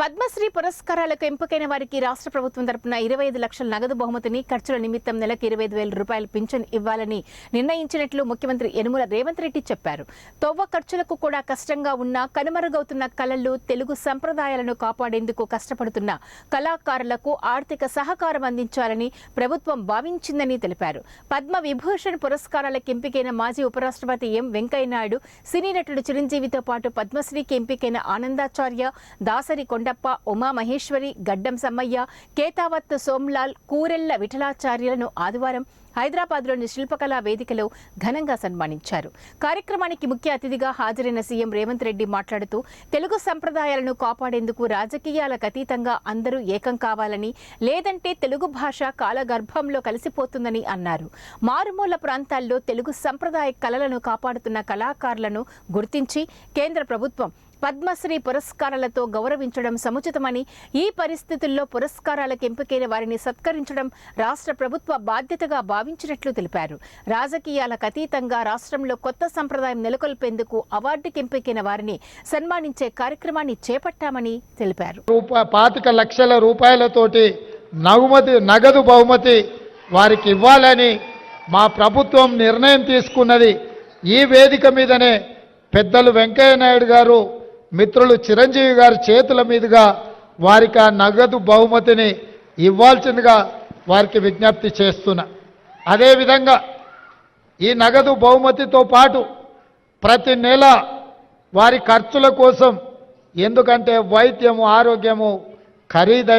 పద్మశ్రీ పురస్కారాలకు ఎంపికైన వారికి రాష్ట్ర ప్రభుత్వం తరపున 25 లక్షల నగదు బహుమతిని, ఖర్చుల నిమిత్తం నెలకు 25,000 రూపాయల పింఛన్ ఇవ్వాలని నిర్ణయించినట్లు ముఖ్యమంత్రి యనుమల రేవంత్ రెడ్డి చెప్పారు. తొవ్వ ఖర్చులకు కూడా కష్టంగా ఉన్న కనుమరుగవుతున్న కళలు, తెలుగు సంప్రదాయాలను కాపాడేందుకు కష్టపడుతున్న కళాకారులకు ఆర్థిక సహకారం అందించాలని ప్రభుత్వం భావించిందని తెలిపారు. పద్మ విభూషణ్ పురస్కారాలకు ఎంపికైన మాజీ ఉపరాష్ట్రపతి ఎం వెంకయ్యనాయుడు, సినీ నటుడు చిరంజీవితో పాటు పద్మశ్రీకి ఎంపికైన ఆనందాచార్య, దాసరి కొండప్ప, ఉమా మహేశ్వరి, గడ్డం సమ్మయ్య, కేతావత్ సోమ్లాల్, కూరెళ్ల విఠలాచార్యులను ఆదివారం హైదరాబాద్లోని శిల్పకళా వేదికలో ఘనంగా సన్మానించారు. కార్యక్రమానికి ముఖ్య అతిథిగా హాజరైన సీఎం రేవంత్ రెడ్డి మాట్లాడుతూ తెలుగు సంప్రదాయాలను కాపాడేందుకు రాజకీయాలకు అతీతంగా అందరూ ఏకం కావాలని, లేదంటే తెలుగు భాష కాలగర్భంలో కలిసిపోతుందని అన్నారు. మారుమూల ప్రాంతాల్లో తెలుగు సంప్రదాయ కళలను కాపాడుతున్న కళాకారులను గుర్తించి కేంద్ర ప్రభుత్వం పద్మశ్రీ పురస్కారాలతో గౌరవించడం సముచితమని, ఈ పరిస్థితుల్లో పురస్కారాలకు ఎంపికైన వారిని సత్కరించడం రాష్ట్ర ప్రభుత్వ బాధ్యతగా భావించినట్లు తెలిపారు. రాజకీయాలకు అతీతంగా రాష్ట్రంలో కొత్త సంప్రదాయం నెలకొల్పేందుకు అవార్డుకి ఎంపికైన వారిని సన్మానించే కార్యక్రమాన్ని చేపట్టామని తెలిపారు. 25 లక్షల రూపాయలతోటి నగదు బహుమతి వారికి ఇవ్వాలని మా ప్రభుత్వం నిర్ణయం తీసుకున్నది. ఈ వేదిక మీదనే పెద్దలు వెంకయ్య నాయుడు గారు, మిత్రులు చిరంజీవి గారి చేతుల మీదుగా వారికి ఆ నగదు బహుమతిని ఇవ్వాల్సిందిగా వారికి విజ్ఞప్తి చేస్తున్నా. అదేవిధంగా ఈ నగదు బహుమతితో పాటు ప్రతి నెల వారి ఖర్చుల కోసం, ఎందుకంటే వైద్యము, ఆరోగ్యము ఖరీదైన